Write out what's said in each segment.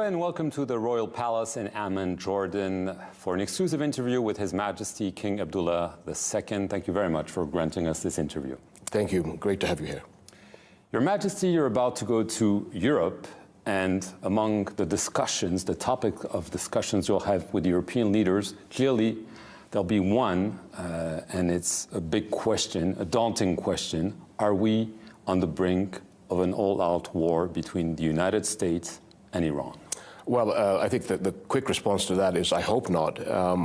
and welcome to the Royal Palace in Amman, Jordan, for an exclusive interview with His Majesty King Abdullah II. Thank you very much for granting us this interview. Thank you. Great to have you here. Your Majesty, you're about to go to Europe, and among the discussions, the topic of discussions you'll have with European leaders, clearly there'll be one, and it's a big question, a daunting question. Are we on the brink of an all-out war between the United States and Iran? Well, I think that the quick response to that is I hope not.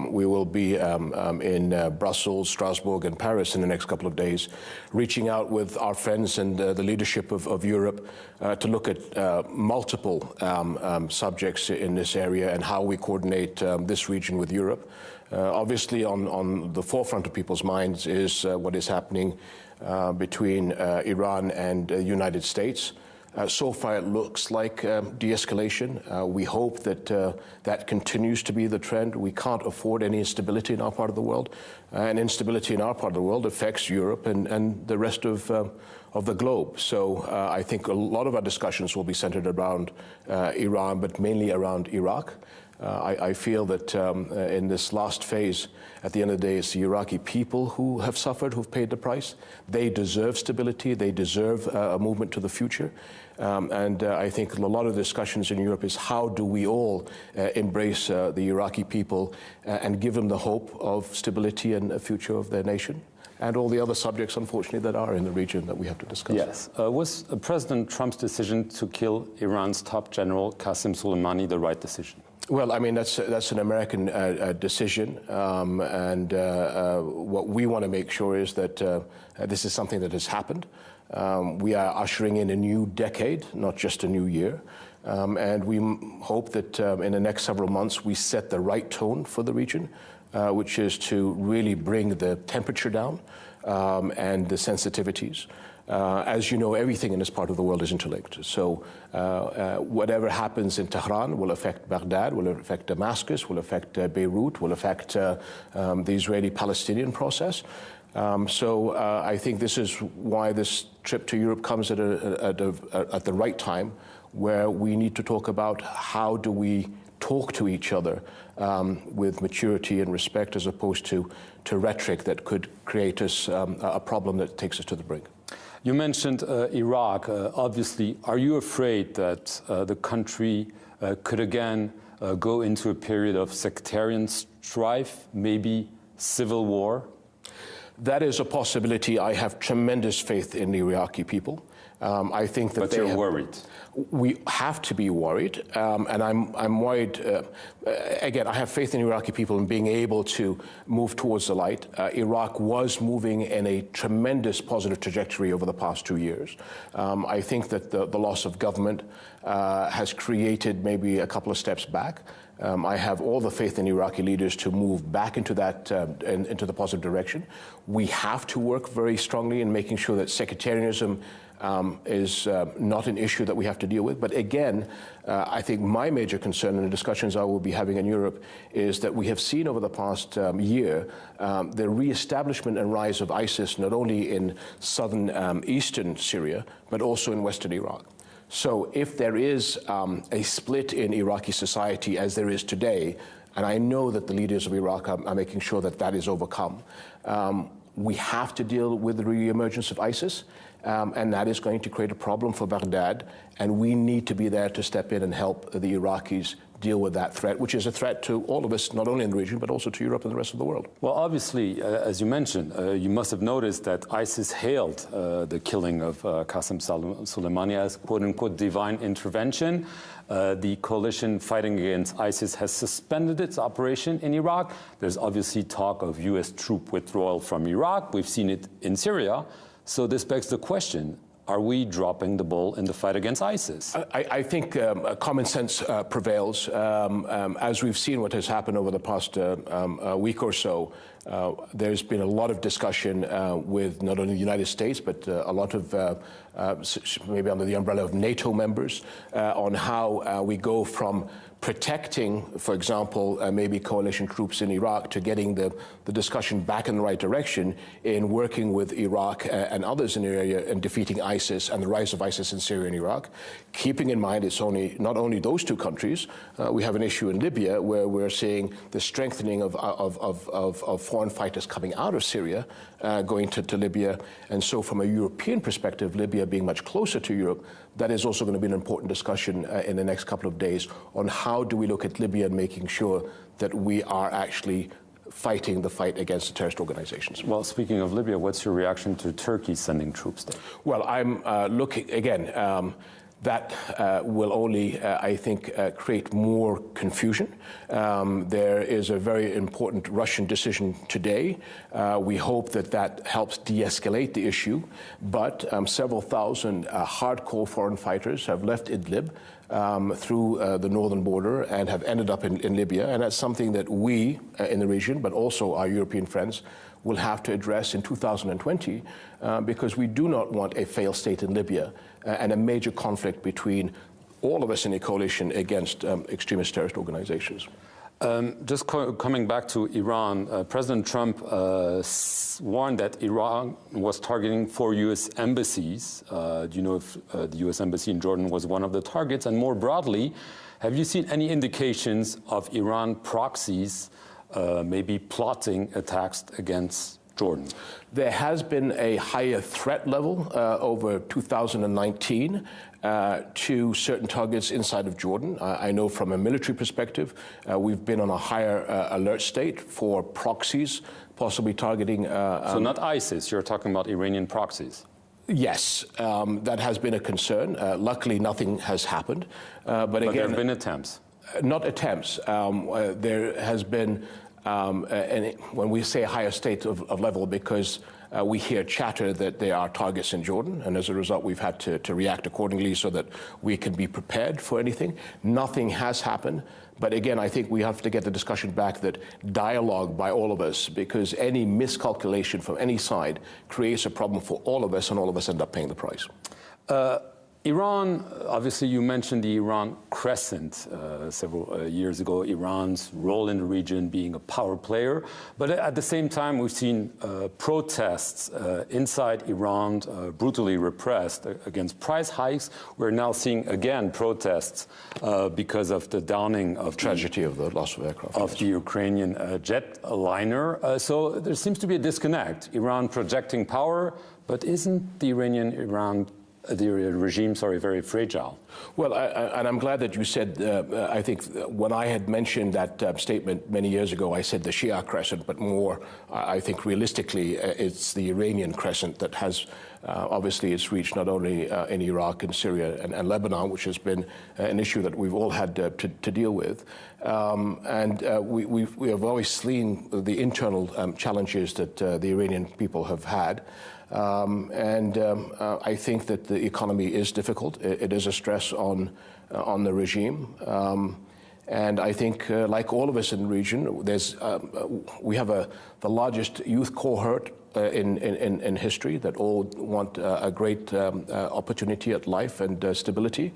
We will be in Brussels, Strasbourg, and Paris in the next couple of days, reaching out with our friends and the leadership of Europe to look at multiple subjects in this area and how we coordinate this region with Europe. Obviously, on the forefront of people's minds is what is happening between Iran and the United States. So far, it looks like de-escalation. We hope that that continues to be the trend. We can't afford any instability in our part of the world. And instability in our part of the world affects Europe and the rest of the globe. So I think a lot of our discussions will be centered around Iran, but mainly around Iraq. I feel that in this last phase, at the end of the day, it's the Iraqi people who have suffered, who've paid the price. They deserve stability. They deserve a movement to the future. And I think a lot of discussions in Europe is how do we all embrace the Iraqi people and give them the hope of stability and a future of their nation, and all the other subjects, unfortunately, that are in the region that we have to discuss. Yes. Was President Trump's decision to kill Iran's top general, Qasem Soleimani, the right decision? Well, I mean, that's an American decision, and what we want to make sure is that this is something that has happened. We are ushering in a new decade, not just a new year, and we hope that in the next several months we set the right tone for the region, which is to really bring the temperature down and the sensitivities. As you know, everything in this part of the world is interlinked. So whatever happens in Tehran will affect Baghdad, will affect Damascus, will affect Beirut, will affect the Israeli-Palestinian process. So I think this is why this trip to Europe comes at the right time, where we need to talk about how do we talk to each other with maturity and respect, as opposed to rhetoric that could create us a problem that takes us to the brink. You mentioned Iraq. Obviously, are you afraid that the country could again go into a period of sectarian strife, maybe civil war? That is a possibility. I have tremendous faith in the Iraqi people. I think that but you're worried. We have to be worried, and I'm worried. Again, I have faith in Iraqi people in being able to move towards the light. Iraq was moving in a tremendous positive trajectory over the past 2 years. I think that the loss of government has created maybe a couple of steps back. I have all the faith in Iraqi leaders to move back into that, into the positive direction. We have to work very strongly in making sure that sectarianism is not an issue that we have to deal with. But again, I think my major concern in the discussions I will be having in Europe is that we have seen over the past year the reestablishment and rise of ISIS, not only in southern eastern Syria, but also in western Iraq. So if there is a split in Iraqi society, as there is today, and I know that the leaders of Iraq are making sure that that is overcome, we have to deal with the re-emergence of ISIS, and that is going to create a problem for Baghdad, and we need to be there to step in and help the Iraqis deal with that threat, which is a threat to all of us, not only in the region, but also to Europe and the rest of the world. Well, obviously, as you mentioned, you must have noticed that ISIS hailed the killing of Qasem Soleimani as quote-unquote divine intervention. The coalition fighting against ISIS has suspended its operation in Iraq. There's obviously talk of U.S. troop withdrawal from Iraq. We've seen it in Syria. So this begs the question, are we dropping the ball in the fight against ISIS? I think common sense prevails. As we've seen what has happened over the past week or so, there's been a lot of discussion with not only the United States, but a lot of, maybe under the umbrella of NATO members, on how we go from protecting, for example, maybe coalition troops in Iraq, to getting the discussion back in the right direction in working with Iraq and others in the area and defeating ISIS and the rise of ISIS in Syria and Iraq, keeping in mind it's not only those two countries. We have an issue in Libya where we're seeing the strengthening of foreign fighters coming out of Syria, going to Libya. And so from a European perspective, Libya being much closer to Europe, that is also going to be an important discussion in the next couple of days on how do we look at Libya and making sure that we are actually fighting the fight against the terrorist organizations. Well, speaking of Libya, what's your reaction to Turkey sending troops there? Well, I'm looking, again, that will only, I think, create more confusion. There is a very important Russian decision today. We hope that that helps de-escalate the issue, but several thousand hardcore foreign fighters have left Idlib through the northern border and have ended up in Libya, and that's something that we in the region, but also our European friends, will have to address in 2020 because we do not want a failed state in Libya and a major conflict between all of us in the coalition against extremist terrorist organizations. Just coming back to Iran, President Trump warned that Iran was targeting 4 U.S. embassies. Do you know if the U.S. embassy in Jordan was one of the targets? And more broadly, have you seen any indications of Iran proxies maybe plotting attacks against Jordan? There has been a higher threat level over 2019 to certain targets inside of Jordan. I know from a military perspective, we've been on a higher alert state for proxies, possibly targeting... so not ISIS, you're talking about Iranian proxies? Yes, that has been a concern. Luckily, nothing has happened. But again, there have been attempts? Not attempts. There has been... and when we say a higher state of level, because we hear chatter that there are targets in Jordan, and as a result, we've had to react accordingly so that we can be prepared for anything. Nothing has happened. But again, I think we have to get the discussion back that dialogue by all of us, because any miscalculation from any side creates a problem for all of us, and all of us end up paying the price. Iran, obviously you mentioned the Iran crescent several years ago, Iran's role in the region being a power player. But at the same time, we've seen protests inside Iran brutally repressed against price hikes. We're now seeing, again, protests because of the downing of tragedy of the loss of aircraft. Of the Ukrainian jetliner. So there seems to be a disconnect. Iran projecting power, but isn't the the regime, very fragile? Well, and I'm glad that you said, I think when I had mentioned that statement many years ago, I said the Shia crescent, but more, I think realistically, it's the Iranian crescent that has, obviously it's reached not only in Iraq and Syria and Lebanon, which has been an issue that we've all had to deal with. We have always seen the internal challenges that the Iranian people have had. I think that the economy is difficult. It is a stress on the regime. And I think, like all of us in the region, we have the largest youth cohort in history that all want a great opportunity at life and stability.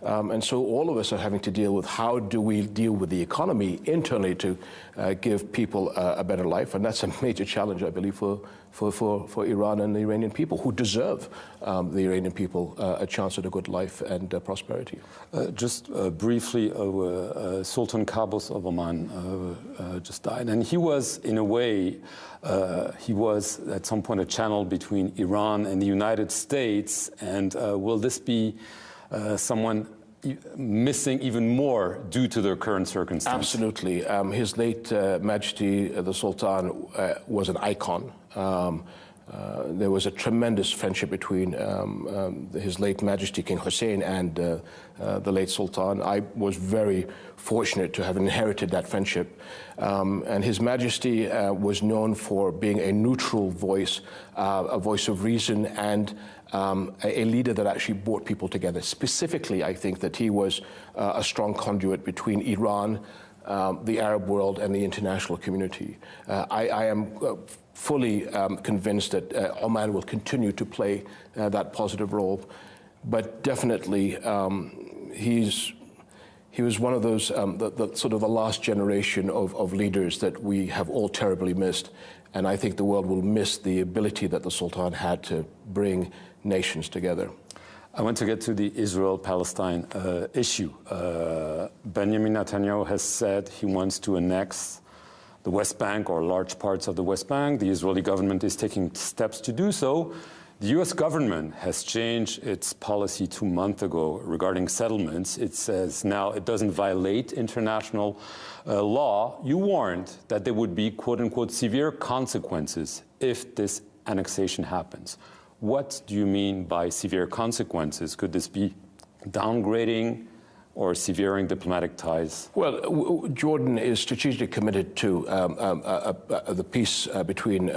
And so all of us are having to deal with how do we deal with the economy internally to give people a better life. And that's a major challenge, I believe, for Iran and the Iranian people, who deserve the Iranian people a chance at a good life and prosperity. Just briefly, Sultan Qaboos of Oman just died. And he was, in a way, he was at some point a channel between Iran and the United States. And will this be someone missing even more due to their current circumstances? Absolutely. His late Majesty, the Sultan, was an icon. There was a tremendous friendship between His late Majesty King Hussein and the late Sultan. I was very fortunate to have inherited that friendship. And His Majesty was known for being a neutral voice, a voice of reason, and a leader that actually brought people together. Specifically, I think that he was a strong conduit between Iran, the Arab world, and the international community. I am fully convinced that Oman will continue to play that positive role, but definitely He was one of those, sort of the last generation of leaders that we have all terribly missed. And I think the world will miss the ability that the Sultan had to bring nations together. I want to get to the Israel-Palestine issue. Benjamin Netanyahu has said he wants to annex the West Bank or large parts of the West Bank. The Israeli government is taking steps to do so. The US government has changed its policy 2 months ago regarding settlements. It says now it doesn't violate international law. You warned that there would be, quote unquote, severe consequences if this annexation happens. What do you mean by severe consequences? Could this be downgrading or severing diplomatic ties? Well, Jordan is strategically committed to the peace between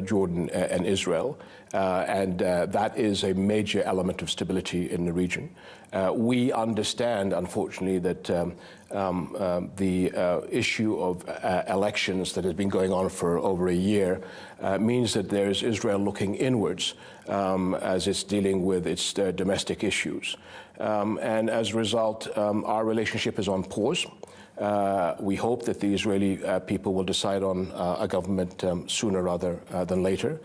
Jordan and Israel, and that is a major element of stability in the region. We understand, unfortunately, that the issue of elections that has been going on for over a year means that there is Israel looking inwards as it's dealing with its domestic issues. And as a result, our relationship is on pause. We hope that the Israeli people will decide on a government sooner rather than later.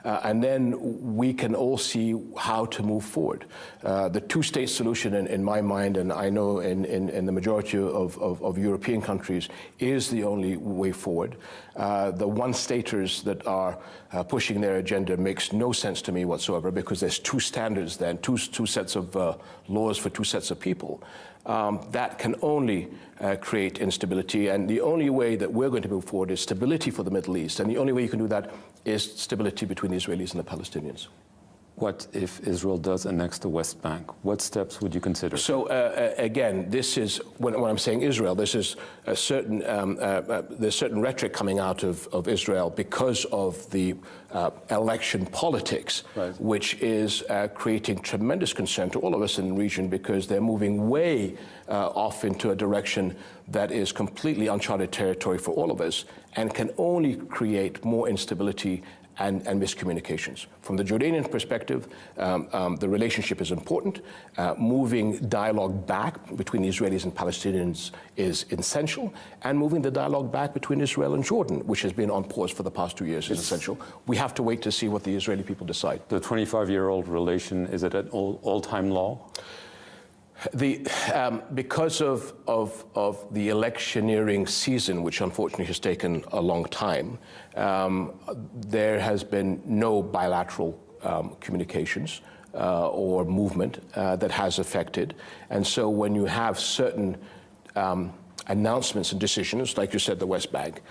And then we can all see how to move forward. The two-state solution, in my mind, and I know in the majority of European countries, is the only way forward. The one-staters that are pushing their agenda makes no sense to me whatsoever, because there's two standards then, two sets of laws for two sets of people. That can only create instability, and the only way that we're going to move forward is stability for the Middle East, and the only way you can do that is stability between the Israelis and the Palestinians. What if Israel does annex the West Bank? What steps would you consider? So again, this is, when I'm saying Israel, this is a certain, there's certain rhetoric coming out of Israel because of the election politics, right, which is creating tremendous concern to all of us in the region, because they're moving way off into a direction that is completely uncharted territory for all of us and can only create more instability and miscommunications. From the Jordanian perspective, the relationship is important. Moving dialogue back between the Israelis and Palestinians is essential, and moving the dialogue back between Israel and Jordan, which has been on pause for the past 2 years, is essential. We have to wait to see what the Israeli people decide. The 25-year-old relation, is it an all-time law? Because of the electioneering season, which unfortunately has taken a long time, there has been no bilateral communications or movement that has affected. And so when you have certain announcements and decisions, like you said, the West Bank,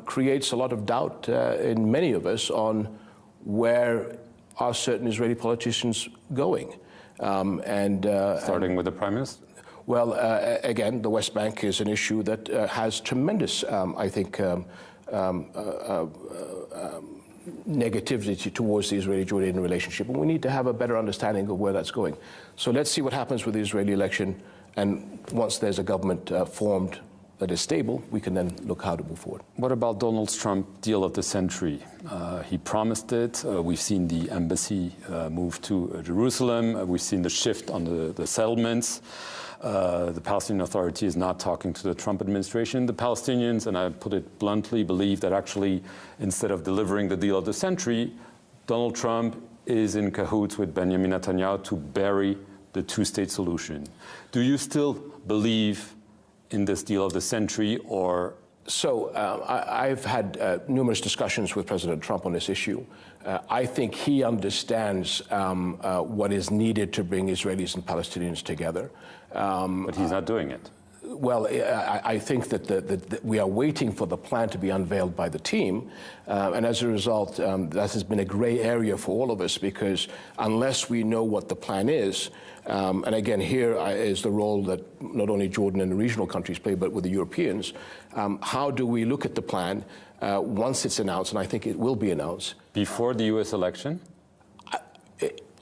creates a lot of doubt in many of us on where are certain Israeli politicians going. Starting with the Prime Minister? Well, again, the West Bank is an issue that has tremendous, I think, negativity towards the Israeli-Jordanian relationship, and we need to have a better understanding of where that's going. So let's see what happens with the Israeli election, and once there's a government formed that is stable, we can then look how to move forward. What about Donald Trump's deal of the century? He promised it. We've seen the embassy move to Jerusalem. We've seen the shift on the settlements. The Palestinian Authority is not talking to the Trump administration. The Palestinians, and I put it bluntly, believe that actually, instead of delivering the deal of the century, Donald Trump is in cahoots with Benjamin Netanyahu to bury the two-state solution. Do you still believe in this deal of the century, or? So I've had numerous discussions with President Trump on this issue. I think he understands what is needed to bring Israelis and Palestinians together. But he's not doing it. Well, I think that we are waiting for the plan to be unveiled by the team. And as a result, that has been a gray area for all of us, because unless we know what the plan is, and again, here is the role that not only Jordan and the regional countries play, but with the Europeans, how do we look at the plan once it's announced, and I think it will be announced. Before the US election?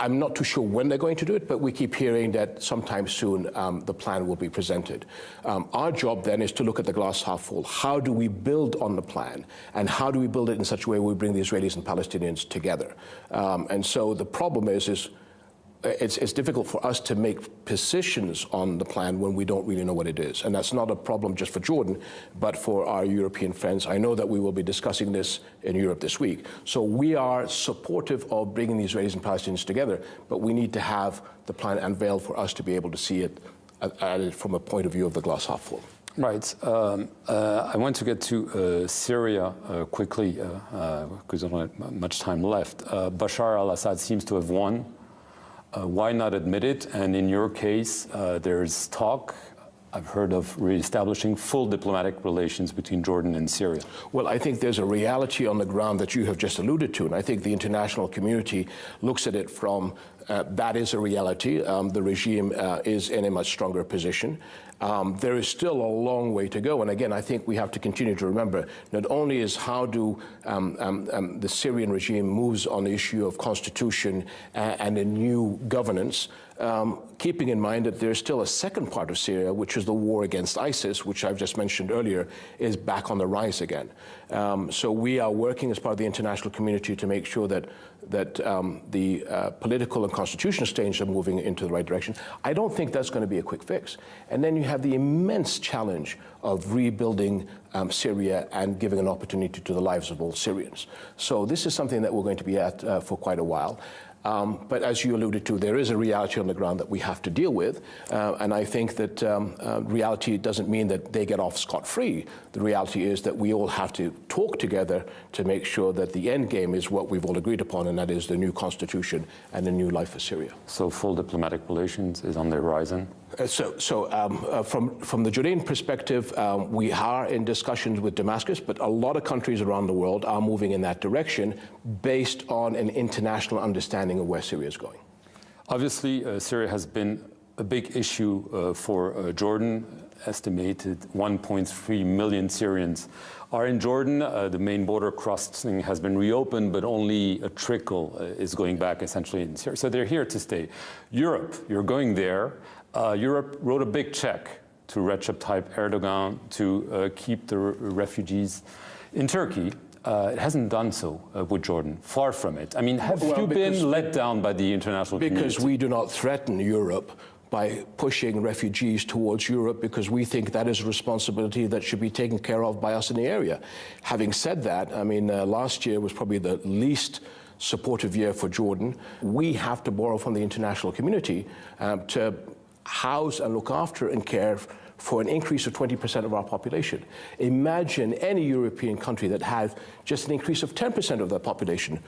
I'm not too sure when they're going to do it, but we keep hearing that sometime soon the plan will be presented. Our job then is to look at the glass half full. How do we build on the plan? And how do we build it in such a way we bring the Israelis and Palestinians together? And so the problem is it's difficult for us to make positions on the plan when we don't really know what it is. And that's not a problem just for Jordan, but for our European friends. I know that we will be discussing this in Europe this week. So we are supportive of bringing the Israelis and Palestinians together, but we need to have the plan unveiled for us to be able to see it from a point of view of the glass half full. Right. I want to get to Syria quickly because I don't have much time left. Bashar al-Assad seems to have won. Why not admit it? And in your case, there's talk, I've heard of reestablishing full diplomatic relations between Jordan and Syria. Well, I think there's a reality on the ground that you have just alluded to, and I think the international community looks at it from that is a reality. The regime is in a much stronger position. There is still a long way to go, and again, I think we have to continue to remember not only is how do the Syrian regime moves on the issue of constitution and a new governance, keeping in mind that there's still a second part of Syria, which is the war against ISIS, which I've just mentioned earlier, is back on the rise again. So we are working as part of the international community to make sure that the political and constitutional stage are moving into the right direction. I don't think that's going to be a quick fix. And then you have the immense challenge of rebuilding Syria and giving an opportunity to the lives of all Syrians. So this is something that we're going to be at for quite a while. But as you alluded to, there is a reality on the ground that we have to deal with. And I think that reality doesn't mean that they get off scot-free. The reality is that we all have to talk together to make sure that the end game is what we've all agreed upon, and that is the new constitution and a new life for Syria. So full diplomatic relations is on the horizon? From the Jordanian perspective, we are in discussions with Damascus, but a lot of countries around the world are moving in that direction based on an international understanding of where Syria is going. Obviously, Syria has been a big issue for Jordan. Estimated 1.3 million Syrians are in Jordan. The main border crossing has been reopened, but only a trickle is going back essentially in Syria. So they're here to stay. Europe, you're going there. Europe wrote a big check to Recep Tayyip Erdogan to keep the refugees in Turkey. It hasn't done so with Jordan, far from it. I mean, have you been let down by the international community? Because we do not threaten Europe by pushing refugees towards Europe, because we think that is a responsibility that should be taken care of by us in the area. Having said that, I mean, last year was probably the least supportive year for Jordan. We have to borrow from the international community to house and look after and care for an increase of 20% of our population. Imagine any European country that had just an increase of 10% of their population.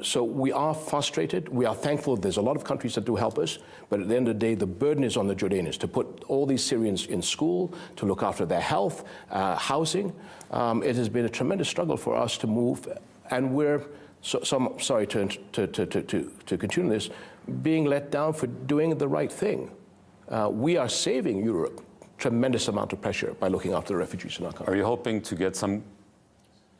So we are frustrated. We are thankful there's a lot of countries that do help us, but at the end of the day, the burden is on the Jordanians to put all these Syrians in school, to look after their health, housing. It has been a tremendous struggle for us to move, and we're, sorry to continue this, being let down for doing the right thing. We are saving Europe tremendous amount of pressure by looking after the refugees in our country. Are you hoping to get some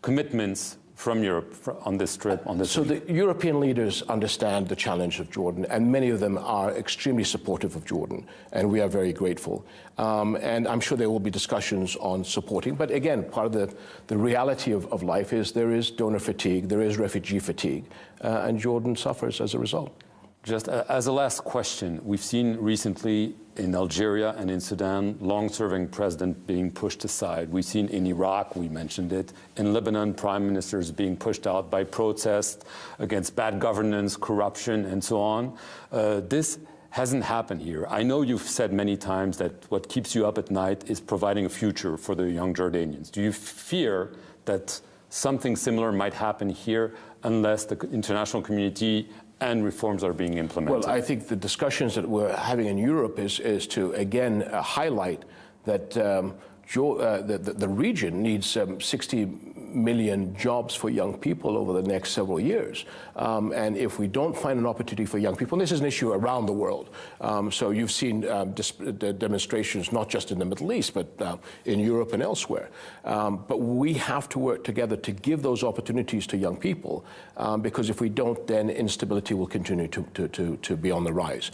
commitments from Europe on this trip? So the European leaders understand the challenge of Jordan, and many of them are extremely supportive of Jordan, and we are very grateful. And I'm sure there will be discussions on supporting, but again, part of the reality of life is there is donor fatigue, there is refugee fatigue, and Jordan suffers as a result. Just as a last question, we've seen recently in Algeria and in Sudan, long-serving president being pushed aside. We've seen in Iraq, we mentioned it, in Lebanon, prime ministers being pushed out by protests against bad governance, corruption, and so on. This hasn't happened here. I know you've said many times that what keeps you up at night is providing a future for the young Jordanians. Do you fear that something similar might happen here unless the international community and reforms are being implemented? Well, I think the discussions that we're having in Europe is to, again, highlight that the region needs 60 million jobs for young people over the next several years. And if we don't find an opportunity for young people, and this is an issue around the world, so you've seen demonstrations not just in the Middle East, but in Europe and elsewhere. But we have to work together to give those opportunities to young people, because if we don't, then instability will continue to be on the rise.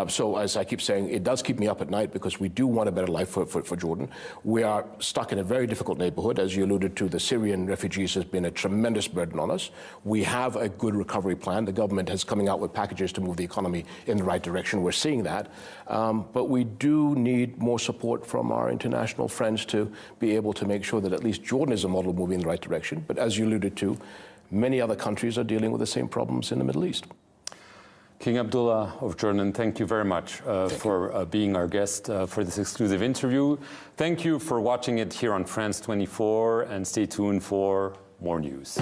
So as I keep saying, it does keep me up at night because we do want a better life for Jordan. We are stuck in a very difficult neighborhood. As you alluded to, the Syrian refugees has been a tremendous burden on us. We have a good recovery plan. The government is coming out with packages to move the economy in the right direction. We're seeing that. But we do need more support from our international friends to be able to make sure that at least Jordan is a model moving in the right direction. But as you alluded to, many other countries are dealing with the same problems in the Middle East. King Abdullah of Jordan, thank you very much for being our guest for this exclusive interview. Thank you for watching it here on France 24, and stay tuned for more news.